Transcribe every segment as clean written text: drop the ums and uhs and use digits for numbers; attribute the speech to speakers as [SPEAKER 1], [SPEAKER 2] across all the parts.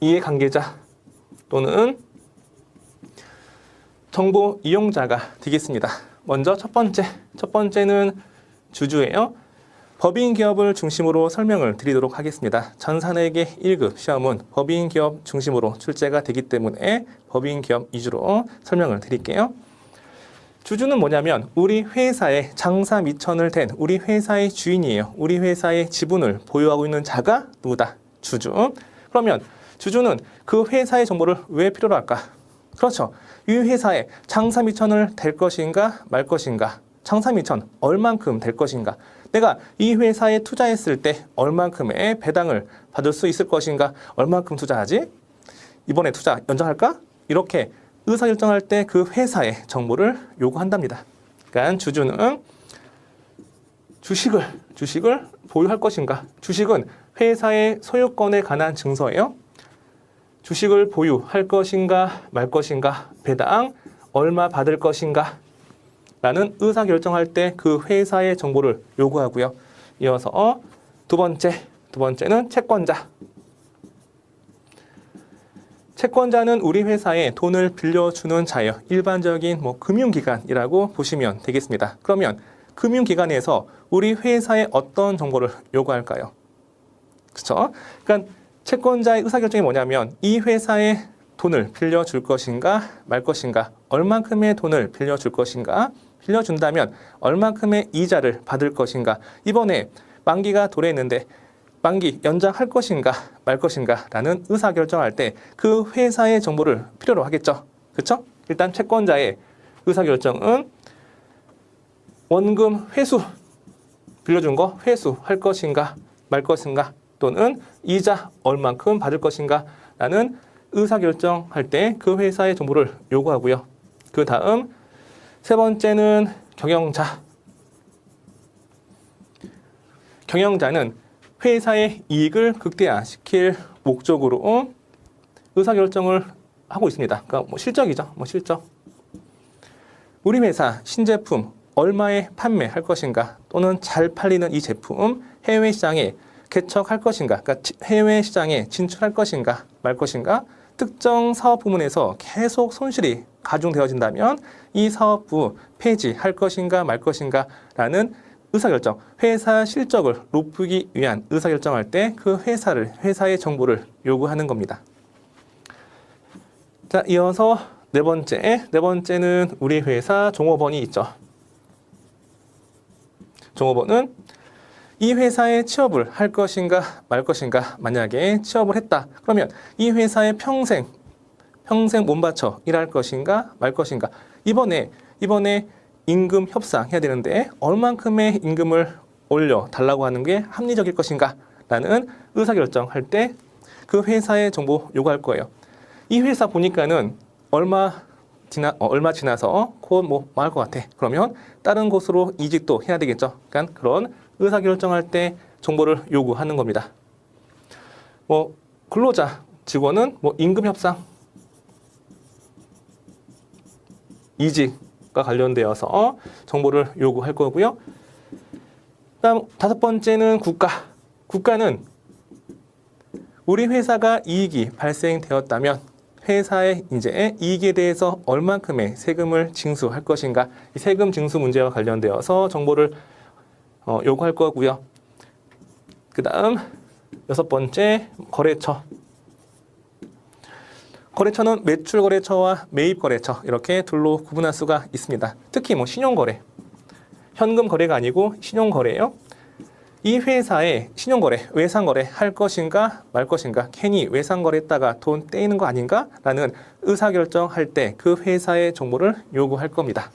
[SPEAKER 1] 이해관계자 또는 정보 이용자가 되겠습니다. 먼저 첫 번째는 주주예요. 법인 기업을 중심으로 설명을 드리도록 하겠습니다. 전산회계 1급 시험은 법인 기업 중심으로 출제가 되기 때문에 법인 기업 위주로 설명을 드릴게요. 주주는 뭐냐면 우리 회사의 장사 미천을 댄 우리 회사의 주인이에요. 우리 회사의 지분을 보유하고 있는 자가 누구다? 주주. 그러면 주주는 그 회사의 정보를 왜 필요로 할까? 그렇죠. 이 회사에 장사 미천을 댈 것인가 말 것인가? 장사 미천 얼만큼 될 것인가? 내가 이 회사에 투자했을 때 얼만큼의 배당을 받을 수 있을 것인가? 얼만큼 투자하지? 이번에 투자 연장할까? 이렇게 의사결정할 때 그 회사의 정보를 요구한답니다. 그러니까 주주는 주식을 보유할 것인가? 주식은 회사의 소유권에 관한 증서예요. 주식을 보유할 것인가 말 것인가? 배당 얼마 받을 것인가? 라는 의사결정할 때 그 회사의 정보를 요구하고요. 이어서 두 번째는 채권자. 채권자는 우리 회사에 돈을 빌려주는 자예요. 일반적인 금융기관이라고 보시면 되겠습니다. 그러면 금융기관에서 우리 회사에 어떤 정보를 요구할까요? 그렇죠? 그러니까 채권자의 의사결정이 뭐냐면 이 회사에 돈을 빌려줄 것인가 말 것인가, 얼만큼의 돈을 빌려줄 것인가, 빌려준다면 얼만큼의 이자를 받을 것인가, 이번에 만기가 도래했는데 만기 연장할 것인가 말 것인가 라는 의사결정할 때 그 회사의 정보를 필요로 하겠죠. 그렇죠? 일단 채권자의 의사결정은 원금 회수, 빌려준 거 회수할 것인가 말 것인가, 또는 이자 얼만큼 받을 것인가 라는 의사결정할 때 그 회사의 정보를 요구하고요. 그 다음 세 번째는 경영자. 경영자는 회사의 이익을 극대화시킬 목적으로 의사결정을 하고 있습니다. 그러니까 실적이죠. 실적. 우리 회사 신제품 얼마에 판매할 것인가, 또는 잘 팔리는 이 제품 해외 시장에 개척할 것인가, 그러니까 해외 시장에 진출할 것인가 말 것인가, 특정 사업 부문에서 계속 손실이 가중되어진다면 이 사업부 폐지할 것인가 말 것인가 라는 의사결정, 회사 실적을 높이기 위한 의사결정할 때 그 회사의 정보를 요구하는 겁니다. 자, 이어서 네 번째는 우리 회사 종업원이 있죠. 종업원은 이 회사에 취업을 할 것인가 말 것인가, 만약에 취업을 했다 그러면 이 회사에 평생 몸 바쳐 일할 것인가 말 것인가, 이번에 임금 협상해야 되는데 얼만큼의 임금을 올려달라고 하는 게 합리적일 것인가 라는 의사결정할 때 그 회사의 정보 요구할 거예요. 이 회사 보니까는 얼마 지나서 곧 망할 것 같아. 그러면 다른 곳으로 이직도 해야 되겠죠. 그러니까 그런 의사결정할 때 정보를 요구하는 겁니다. 근로자, 직원은 임금 협상, 이직과 관련되어서 정보를 요구할 거고요. 다음 다섯 번째는 국가. 국가는 우리 회사가 이익이 발생되었다면 회사의 이제 이익에 대해서 얼만큼의 세금을 징수할 것인가, 이 세금 징수 문제와 관련되어서 정보를 요구할 거고요. 그 다음 여섯 번째, 거래처. 거래처는 매출거래처와 매입거래처 이렇게 둘로 구분할 수가 있습니다. 특히 신용거래, 현금 거래가 아니고 신용거래예요. 이 회사에 신용거래, 외상거래 할 것인가 말 것인가, 괜히 외상거래했다가 돈 떼이는 거 아닌가 라는 의사결정할 때 그 회사의 정보를 요구할 겁니다.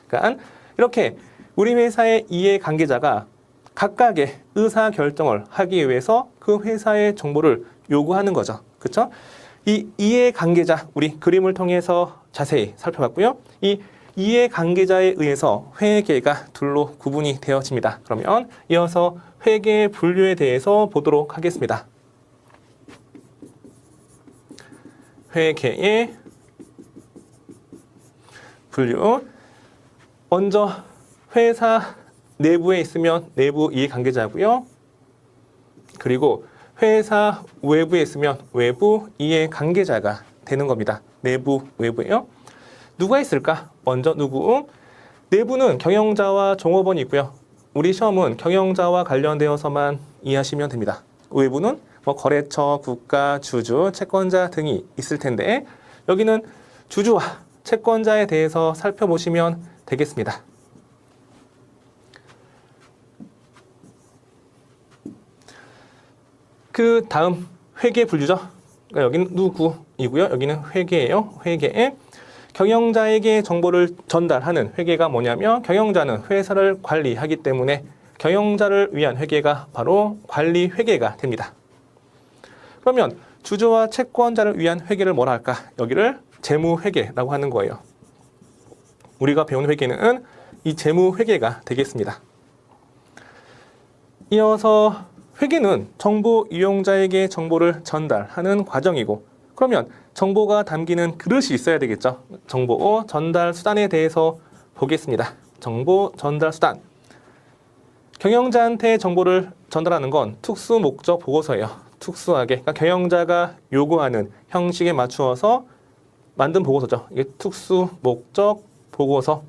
[SPEAKER 1] 그러니까 이렇게 우리 회사의 이해관계자가 각각의 의사결정을 하기 위해서 그 회사의 정보를 요구하는 거죠. 그렇죠? 이 이해관계자, 우리 그림을 통해서 자세히 살펴봤고요. 이 이해관계자에 의해서 회계가 둘로 구분이 되어집니다. 그러면 이어서 회계 분류에 대해서 보도록 하겠습니다. 회계의 분류. 먼저 회사 내부에 있으면 내부 이해관계자고요. 그리고 회사 외부에 있으면 외부 이해 관계자가 되는 겁니다. 내부, 외부예요. 누가 있을까? 먼저 누구? 내부는 경영자와 종업원이 있고요. 우리 시험은 경영자와 관련되어서만 이해하시면 됩니다. 외부는 뭐 거래처, 국가, 주주, 채권자 등이 있을 텐데 여기는 주주와 채권자에 대해서 살펴보시면 되겠습니다. 그 다음 회계 분류죠. 그러니까 여기는 누구이고요. 여기는 회계예요. 회계에 경영자에게 정보를 전달하는 회계가 뭐냐면 경영자는 회사를 관리하기 때문에 경영자를 위한 회계가 바로 관리 회계가 됩니다. 그러면 주주와 채권자를 위한 회계를 뭐라 할까? 여기를 재무 회계라고 하는 거예요. 우리가 배운 회계는 이 재무 회계가 되겠습니다. 이어서 회계는 정보 이용자에게 정보를 전달하는 과정이고 그러면 정보가 담기는 그릇이 있어야 되겠죠. 정보 전달 수단에 대해서 보겠습니다. 정보 전달 수단. 경영자한테 정보를 전달하는 건 특수 목적 보고서예요. 특수하게. 그러니까 경영자가 요구하는 형식에 맞추어서 만든 보고서죠. 이게 특수 목적 보고서.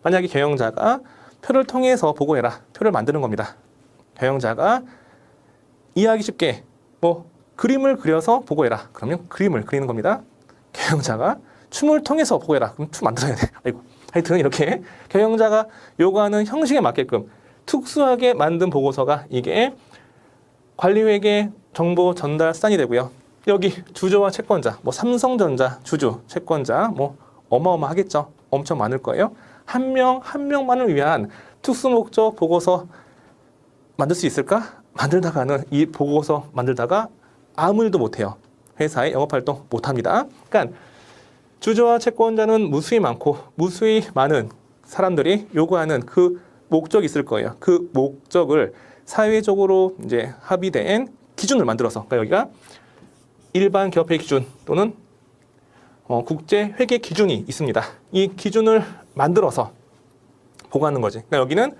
[SPEAKER 1] 만약에 경영자가 표를 통해서 보고해라. 표를 만드는 겁니다. 경영자가 이해하기 쉽게 뭐 그림을 그려서 보고해라. 그러면 그림을 그리는 겁니다. 경영자가 춤을 통해서 보고해라. 그럼 춤 만들어야 돼. 아이고. 하여튼 이렇게 경영자가 요구하는 형식에 맞게끔 특수하게 만든 보고서가 이게 관리회계 정보 전달 수단이 되고요. 여기 주주와 채권자, 뭐 삼성전자 주주, 채권자 뭐 어마어마하겠죠. 엄청 많을 거예요. 한 명 한 명만을 위한 특수 목적 보고서 만들 수 있을까? 만들다가는 이 보고서 만들다가 아무 일도 못해요. 회사에 영업활동 못합니다. 그러니까 주주와 채권자는 무수히 많고 무수히 많은 사람들이 요구하는 그 목적이 있을 거예요. 그 목적을 사회적으로 이제 합의된 기준을 만들어서 그러니까 여기가 일반 기업회 기준 또는 국제 회계 기준이 있습니다. 이 기준을 만들어서 보고하는 거지. 그러니까 여기는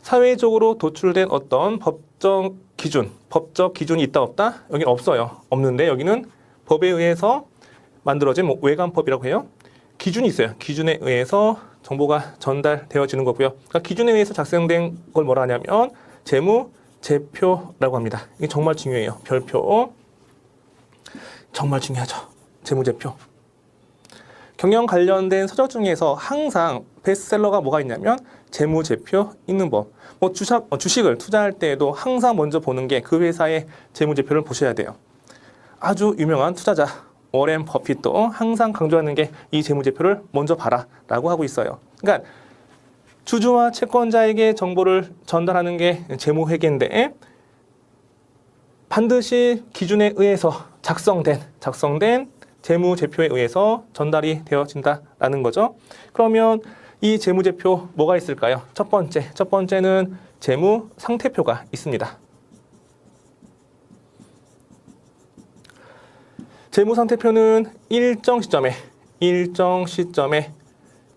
[SPEAKER 1] 사회적으로 도출된 어떤 법적 기준이 있다 없다? 여기는 없어요. 없는데 여기는 법에 의해서 만들어진 뭐 외관법이라고 해요. 기준이 있어요. 기준에 의해서 정보가 전달되어지는 거고요. 그러니까 기준에 의해서 작성된 걸 뭐라 하냐면 재무제표라고 합니다. 이게 정말 중요해요. 별표. 정말 중요하죠. 재무제표. 경영 관련된 서적 중에서 항상 베스트셀러가 뭐가 있냐면 재무제표 있는 법. 뭐 주식을 투자할 때에도 항상 먼저 보는 게 그 회사의 재무제표를 보셔야 돼요. 아주 유명한 투자자 워렌 버핏도 항상 강조하는 게 이 재무제표를 먼저 봐라 라고 하고 있어요. 그러니까 주주와 채권자에게 정보를 전달하는 게 재무회계인데 반드시 기준에 의해서 작성된 재무제표에 의해서 전달이 되어진다라는 거죠. 그러면 이 재무제표 뭐가 있을까요? 첫 번째는 재무상태표가 있습니다. 재무상태표는 일정 시점에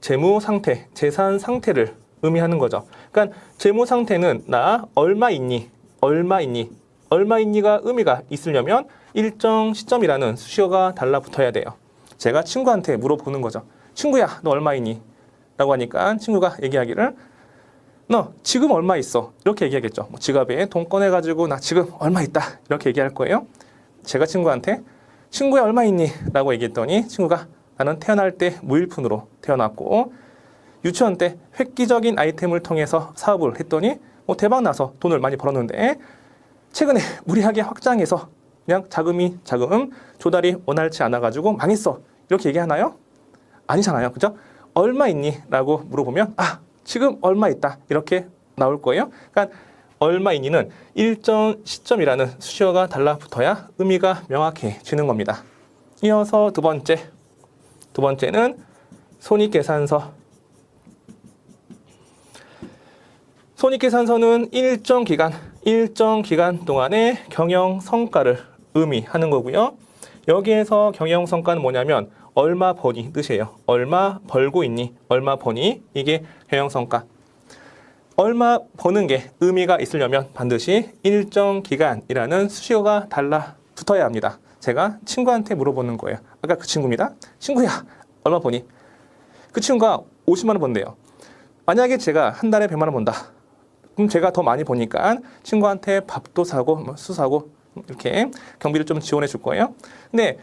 [SPEAKER 1] 재무상태, 재산 상태를 의미하는 거죠. 그러니까 재무상태는 나 얼마 있니가 의미가 있으려면 일정 시점이라는 수식어가 달라붙어야 돼요. 제가 친구한테 물어보는 거죠. 친구야, 너 얼마 있니? 라고 하니까 친구가 얘기하기를 너 지금 얼마 있어? 이렇게 얘기하겠죠. 뭐 지갑에 돈 꺼내가지고 나 지금 얼마 있다. 이렇게 얘기할 거예요. 제가 친구한테 친구야 얼마 있니? 라고 얘기했더니 친구가 나는 태어날 때 무일푼으로 태어났고 유치원 때 획기적인 아이템을 통해서 사업을 했더니 뭐 대박 나서 돈을 많이 벌었는데 최근에 무리하게 확장해서 그냥 자금 조달이 원활치 않아가지고 망했어. 이렇게 얘기하나요? 아니잖아요. 그죠? 얼마 있니? 라고 물어보면 지금 얼마 있다. 이렇게 나올 거예요. 그러니까 얼마 있니는 일정 시점이라는 수식어가 달라붙어야 의미가 명확해지는 겁니다. 이어서 두 번째는 손익계산서. 손익계산서는 일정 기간 동안의 경영 성과를 의미하는 거고요. 여기에서 경영 성과는 뭐냐면 얼마 버니 뜻이에요. 얼마 벌고 있니? 얼마 버니? 이게 경영 성과. 얼마 버는 게 의미가 있으려면 반드시 일정 기간이라는 수식어가 달라붙어야 합니다. 제가 친구한테 물어보는 거예요. 아까 그 친구입니다. 친구야, 얼마 버니? 그 친구가 50만 원 번대요. 만약에 제가 한 달에 100만 원 번다. 그럼 제가 더 많이 버니까 친구한테 밥도 사고 술 사고 이렇게 경비를 좀 지원해 줄 거예요. 근데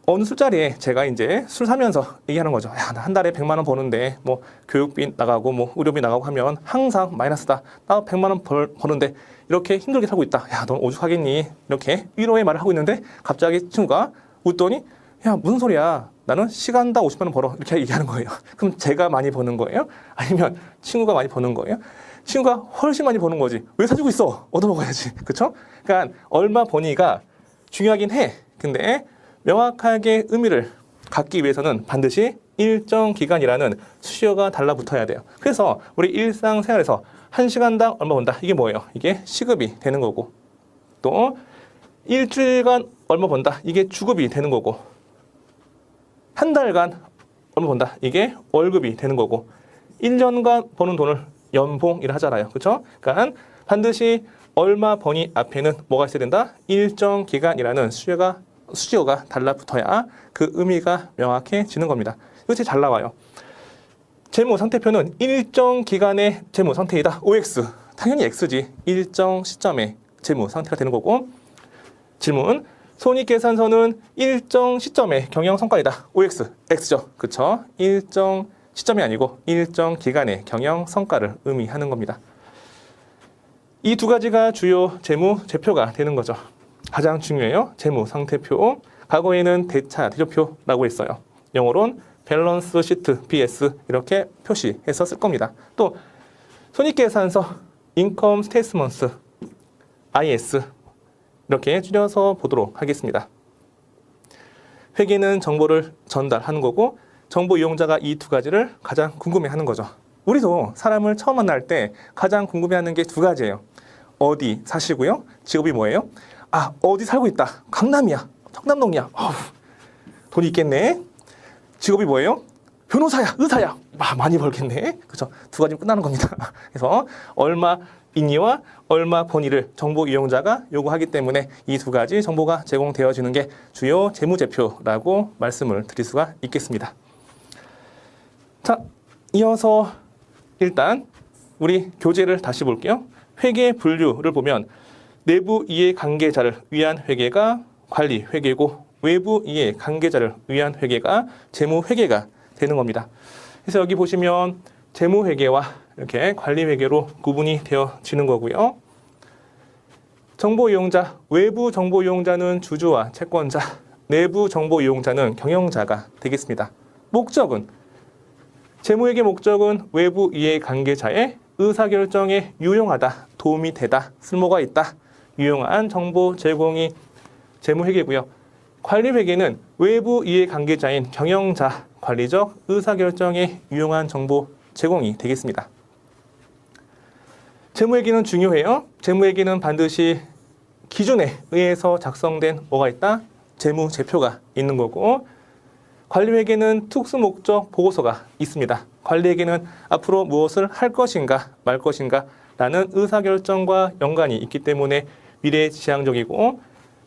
[SPEAKER 1] 어느 술자리에 제가 이제 술 사면서 얘기하는 거죠. 야, 나 한 달에 100만 원 버는데 뭐 교육비 나가고 뭐 의료비 나가고 하면 항상 마이너스다. 나 100만 원 버는데 이렇게 힘들게 살고 있다. 야, 넌 오죽하겠니? 이렇게 위로의 말을 하고 있는데 갑자기 친구가 웃더니 야, 무슨 소리야? 나는 시간당 50만 원 벌어. 이렇게 얘기하는 거예요. 그럼 제가 많이 버는 거예요? 아니면 친구가 많이 버는 거예요? 친구가 훨씬 많이 버는 거지. 왜 사주고 있어? 얻어먹어야지. 그렇죠? 그러니까 얼마 버니가 중요하긴 해. 근데 명확하게 의미를 갖기 위해서는 반드시 일정 기간이라는 수식어가 달라붙어야 돼요. 그래서 우리 일상생활에서 1시간당 얼마 번다. 이게 뭐예요? 이게 시급이 되는 거고, 또 일주일간 얼마 번다. 이게 주급이 되는 거고, 한 달간 얼마 번다. 이게 월급이 되는 거고, 1년간 버는 돈을 연봉이라 하잖아요. 그렇죠? 그러니까 반드시 얼마 버니 앞에는 뭐가 있어야 된다? 일정 기간이라는 수식어가 달라붙어야 그 의미가 명확해지는 겁니다. 이것이 잘 나와요. 재무 상태표는 일정 기간의 재무 상태이다. OX. 당연히 X지. 일정 시점에 재무 상태가 되는 거고. 질문. 손익계산서는 일정 시점의 경영 성과이다. OX. X죠. 그쵸? 일정 시점이 아니고 일정 기간의 경영 성과를 의미하는 겁니다. 이 두 가지가 주요 재무 제표가 되는 거죠. 가장 중요해요. 재무 상태표. 과거에는 대차 대조표라고 했어요. 영어로는 밸런스 시트 BS 이렇게 표시해서 쓸 겁니다. 또 손익계산서 인컴 스테이트먼트 IS 이렇게 줄여서 보도록 하겠습니다. 회계는 정보를 전달하는 거고 정보 이용자가 이 두 가지를 가장 궁금해하는 거죠. 우리도 사람을 처음 만날 때 가장 궁금해하는 게 두 가지예요. 어디 사시고요. 직업이 뭐예요? 아, 어디 살고 있다. 강남이야. 청담동이야. 돈이 있겠네. 직업이 뭐예요? 변호사야. 의사야. 많이 벌겠네. 그렇죠? 두 가지면 끝나는 겁니다. 그래서 얼마 있니와 얼마 버니를 정보 이용자가 요구하기 때문에 이 두 가지 정보가 제공되어지는 게 주요 재무제표라고 말씀을 드릴 수가 있겠습니다. 자, 이어서 일단 우리 교재를 다시 볼게요. 회계 분류를 보면 내부 이해 관계자를 위한 회계가 관리 회계고 외부 이해 관계자를 위한 회계가 재무 회계가 되는 겁니다. 그래서 여기 보시면 재무 회계와 이렇게 관리 회계로 구분이 되어지는 거고요. 정보 이용자, 외부 정보 이용자는 주주와 채권자, 내부 정보 이용자는 경영자가 되겠습니다. 목적은 재무회계 목적은 외부 이해 관계자의 의사결정에 유용하다, 도움이 되다, 쓸모가 있다, 유용한 정보 제공이 재무회계고요. 관리회계는 외부 이해 관계자인 경영자, 관리적 의사결정에 유용한 정보 제공이 되겠습니다. 재무회계는 중요해요. 재무회계는 반드시 기준에 의해서 작성된 뭐가 있다? 재무제표가 있는 거고, 관리회계는 특수목적 보고서가 있습니다. 관리회계는 앞으로 무엇을 할 것인가 말 것인가 라는 의사결정과 연관이 있기 때문에 미래지향적이고,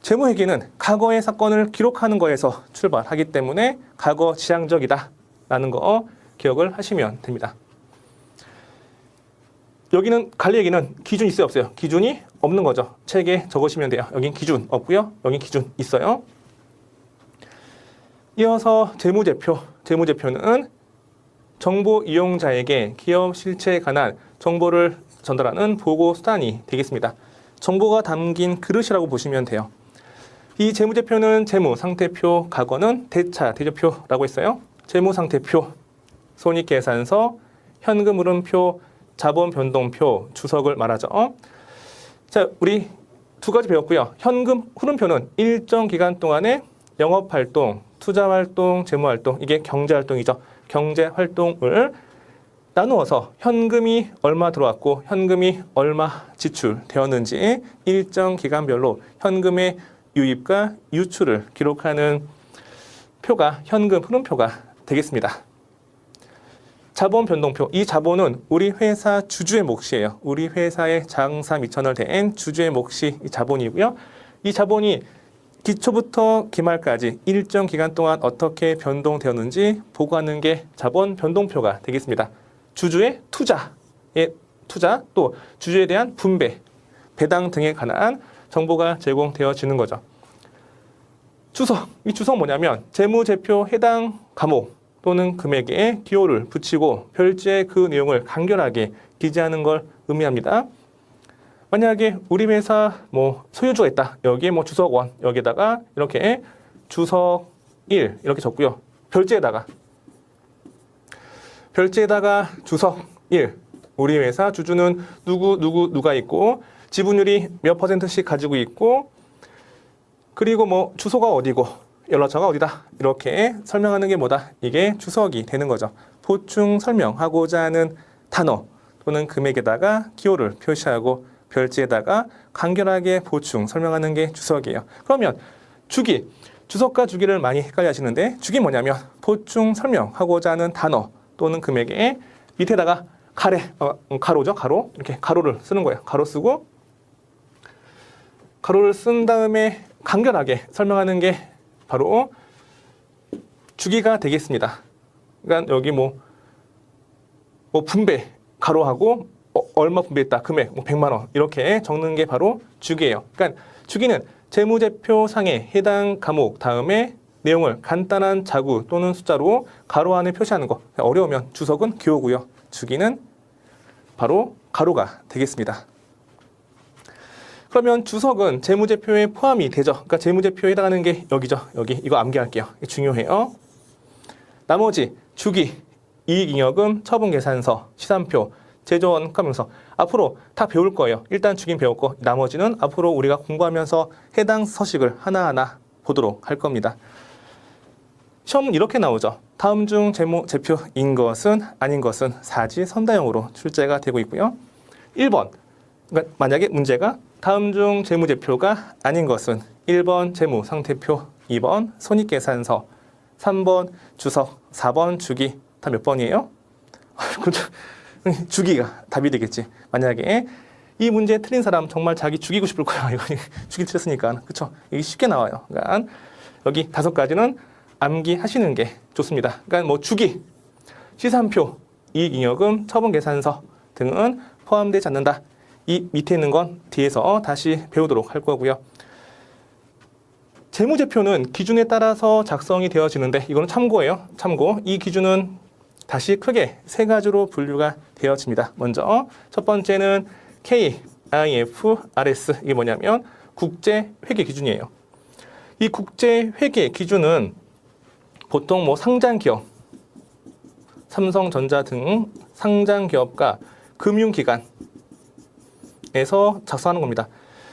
[SPEAKER 1] 재무회계는 과거의 사건을 기록하는 거에서 출발하기 때문에 과거지향적이다 라는 거 기억을 하시면 됩니다. 여기는 관리회계는 기준이 있어요, 없어요? 기준이 없는 거죠. 책에 적으시면 돼요. 여긴 기준 없고요. 여긴 기준 있어요. 이어서 재무제표. 재무제표는 정보 이용자에게 기업 실체에 관한 정보를 전달하는 보고 수단이 되겠습니다. 정보가 담긴 그릇이라고 보시면 돼요. 이 재무제표는 재무상태표, 과거는 대차 대조표라고 했어요. 재무상태표, 손익계산서, 현금흐름표, 자본변동표, 주석을 말하죠. 자, 우리 두 가지 배웠고요. 현금 흐름표는 일정 기간 동안의 영업활동, 투자활동, 재무활동, 이게 경제활동이죠. 경제활동을 나누어서 현금이 얼마 들어왔고 현금이 얼마 지출되었는지 일정 기간별로 현금의 유입과 유출을 기록하는 표가 현금 흐름표가 되겠습니다. 자본 변동표. 이 자본은 우리 회사 주주의 몫이에요. 우리 회사의 장사 미천을 댄 주주의 몫이 이 자본이고요. 이 자본이 기초부터 기말까지 일정 기간 동안 어떻게 변동되었는지 보고하는 게 자본 변동표가 되겠습니다. 주주의 투자, 또 주주에 대한 분배, 배당 등에 관한 정보가 제공되어지는 거죠. 주석, 이 주석 뭐냐면 재무제표 해당 과목 또는 금액에 기호를 붙이고 별지에 그 내용을 간결하게 기재하는 걸 의미합니다. 만약에 우리 회사 소유주가 있다. 여기에 주석 1, 여기에다가 이렇게 주석 1 이렇게 적고요. 별지에다가 주석 1. 우리 회사 주주는 누가 있고 지분율이 몇 %씩 가지고 있고 그리고 주소가 어디고 연락처가 어디다. 이렇게 설명하는 게 뭐다? 이게 주석이 되는 거죠. 보충 설명하고자 하는 단어 또는 금액에다가 기호를 표시하고 별지에다가 간결하게 보충 설명하는 게 주석이에요. 그러면 주기, 주석과 주기를 많이 헷갈려 하시는데 주기 뭐냐면 보충 설명하고자 하는 단어 또는 금액에 밑에다가 가로죠. 가로. 이렇게 가로를 쓰는 거예요. 가로 쓰고 가로를 쓴 다음에 간결하게 설명하는 게 바로 주기가 되겠습니다. 그러니까 여기 분배 가로하고 얼마 분배했다. 금액 100만 원 이렇게 적는 게 바로 주기예요. 그러니까 주기는 재무제표상의 해당 과목 다음에 내용을 간단한 자구 또는 숫자로 가로 안에 표시하는 거. 어려우면 주석은 기호고요. 주기는 바로 가로가 되겠습니다. 그러면 주석은 재무제표에 포함이 되죠. 그러니까 재무제표에 해당하는 게 여기죠. 여기 이거 암기할게요. 중요해요. 나머지 주기, 이익잉여금, 처분계산서, 시산표, 제조원가명서 앞으로 다 배울 거예요. 일단 주기는 배웠고 나머지는 앞으로 우리가 공부하면서 해당 서식을 하나하나 보도록 할 겁니다. 시험은 이렇게 나오죠. 다음 중 재무제표인 것은 아닌 것은 사지선다형으로 출제가 되고 있고요. 1번, 그러니까 만약에 문제가 다음 중 재무제표가 아닌 것은 1번 재무상태표, 2번 손익계산서, 3번 주석, 4번 주기. 다 몇 번이에요? 주기가 답이 되겠지. 만약에 이 문제 틀린 사람 정말 자기 죽이고 싶을 거야. 이거 주기 틀렸으니까. 그쵸? 이게 쉽게 나와요. 그러니까 여기 5가지는 암기하시는 게 좋습니다. 그러니까 주기, 시산표, 이익잉여금, 처분계산서 등은 포함되지 않는다. 이 밑에 있는 건 뒤에서 다시 배우도록 할 거고요. 재무제표는 기준에 따라서 작성이 되어지는데 이거는 참고예요. 참고. 이 기준은 다시 크게 3가지로 분류가 되어집니다. 먼저 첫 번째는 KIFRS. 이게 뭐냐면 국제회계 기준이에요. 이 국제회계 기준은 보통 상장기업, 삼성전자 등 상장기업과 금융기관에서 작성하는 겁니다.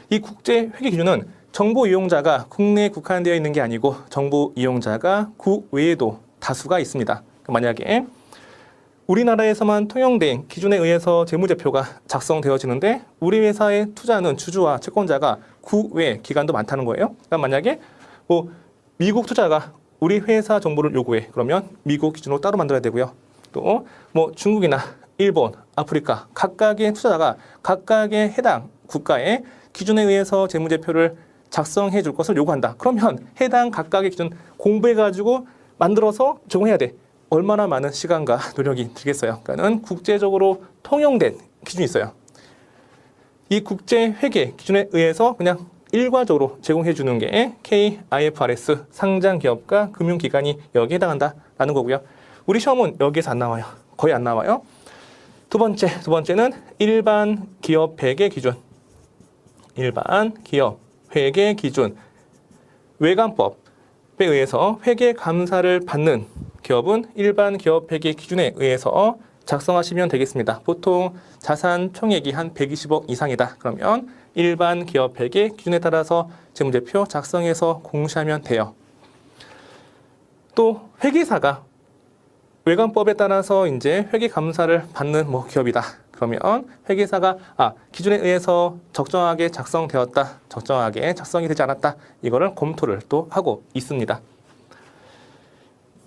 [SPEAKER 1] 이 국제회계 기준은 정보 이용자가 국내에 국한되어 있는 게 아니고 정보 이용자가 국외에도 다수가 있습니다. 만약에 우리나라에서만 통용된 기준에 의해서 재무제표가 작성되어지는데 우리 회사의 투자하는 주주와 채권자가 국외 기관도 많다는 거예요. 그러니까 만약에 미국 투자가 우리 회사 정보를 요구해. 그러면 미국 기준으로 따로 만들어야 되고요. 또 중국이나 일본, 아프리카 각각의 투자자가 각각의 해당 국가의 기준에 의해서 재무제표를 작성해 줄 것을 요구한다. 그러면 해당 각각의 기준 공부해가지고 만들어서 제공해야 돼. 얼마나 많은 시간과 노력이 들겠어요. 그러니까는 국제적으로 통용된 기준이 있어요. 이 국제회계 기준에 의해서 그냥 일괄적으로 제공해 주는 게 KIFRS 상장기업과 금융기관이 여기에 해당한다라는 거고요. 우리 시험은 여기에서 안 나와요. 거의 안 나와요. 두 번째는 일반 기업 회계 기준. 일반 기업 회계 기준. 외관법에 의해서 회계 감사를 받는 기업은 일반 기업 회계 기준에 의해서 작성하시면 되겠습니다. 보통 자산 총액이 한 120억 이상이다. 그러면 일반 기업 회계 기준에 따라서 재무제표 작성해서 공시하면 돼요. 또 회계사가 외관법에 따라서 이제 회계 감사를 받는 기업이다. 그러면 회계사가 기준에 의해서 적정하게 작성되었다, 적정하게 작성이 되지 않았다. 이거를 검토를 또 하고 있습니다.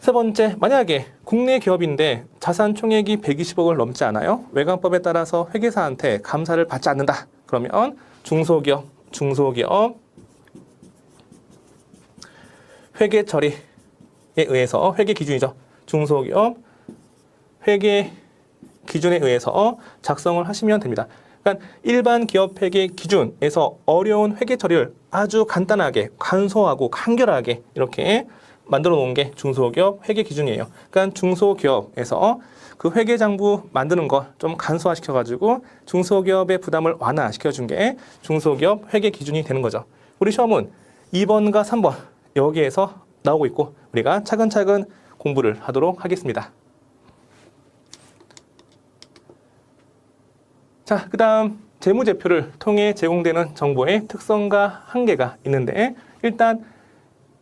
[SPEAKER 1] 세 번째, 만약에 국내 기업인데 자산 총액이 120억을 넘지 않아요. 외관법에 따라서 회계사한테 감사를 받지 않는다. 그러면 중소기업 회계 처리에 의해서 회계 기준이죠. 중소기업 회계 기준에 의해서 작성을 하시면 됩니다. 그러니까 일반 기업 회계 기준에서 어려운 회계 처리를 아주 간단하게, 간소하고 간결하게 이렇게 만들어 놓은 게 중소기업 회계 기준이에요. 그러니까 중소기업에서 그 회계 장부 만드는 거 좀 간소화시켜 가지고 중소기업의 부담을 완화시켜 준 게 중소기업 회계 기준이 되는 거죠. 우리 시험은 2번과 3번 여기에서 나오고 있고 우리가 차근차근 공부를 하도록 하겠습니다. 자, 그다음 재무제표를 통해 제공되는 정보의 특성과 한계가 있는데 일단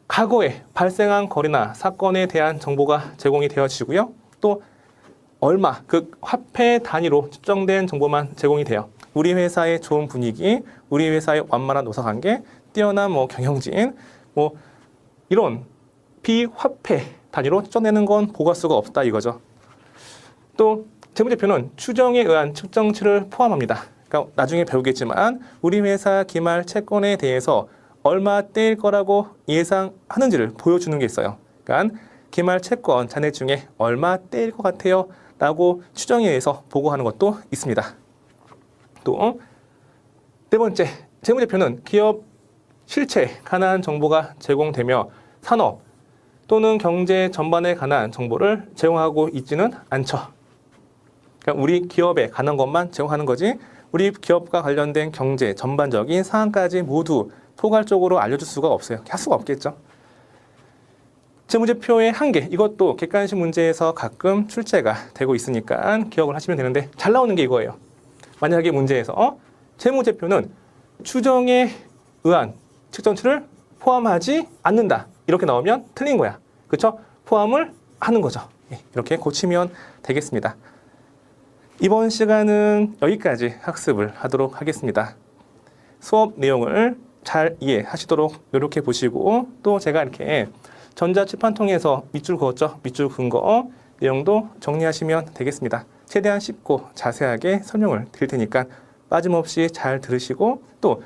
[SPEAKER 1] 과거에 발생한 거래나 사건에 대한 정보가 제공이 되어지고요. 또 얼마, 그 화폐 단위로 측정된 정보만 제공이 돼요. 우리 회사의 좋은 분위기, 우리 회사의 완만한 노사관계, 뛰어난 경영진, 이런 비화폐 단위로 측정되는 건 보고할 수가 없다 이거죠. 또 재무제표는 추정에 의한 측정치를 포함합니다. 그러니까 나중에 배우겠지만 우리 회사 기말 채권에 대해서 얼마대일 거라고 예상하는지를 보여주는 게 있어요. 그러니까 기말 채권 잔액 중에 얼마대일 것 같아요? 라고 추정에 의해서 보고하는 것도 있습니다. 또 네 번째, 재무제표는 기업 실체에 관한 정보가 제공되며 산업 또는 경제 전반에 관한 정보를 제공하고 있지는 않죠. 그러니까 우리 기업에 관한 것만 제공하는 거지 우리 기업과 관련된 경제 전반적인 사항까지 모두 포괄적으로 알려줄 수가 없어요. 할 수가 없겠죠. 재무제표의 한계, 이것도 객관식 문제에서 가끔 출제가 되고 있으니까 기억을 하시면 되는데 잘 나오는 게 이거예요. 만약에 문제에서 재무제표는 추정에 의한 측정치를 포함하지 않는다. 이렇게 나오면 틀린 거야. 그렇죠? 포함을 하는 거죠. 이렇게 고치면 되겠습니다. 이번 시간은 여기까지 학습을 하도록 하겠습니다. 수업 내용을 잘 이해하시도록 노력해 보시고 또 제가 이렇게 전자칠판 통해서 밑줄 그었죠. 밑줄 그은 거 내용도 정리하시면 되겠습니다. 최대한 쉽고 자세하게 설명을 드릴 테니까 빠짐없이 잘 들으시고 또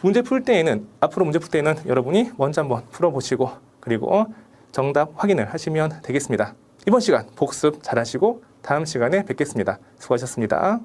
[SPEAKER 1] 문제 풀 때에는 앞으로 문제 풀 때는 여러분이 먼저 한번 풀어보시고 그리고 정답 확인을 하시면 되겠습니다. 이번 시간 복습 잘하시고 다음 시간에 뵙겠습니다. 수고하셨습니다.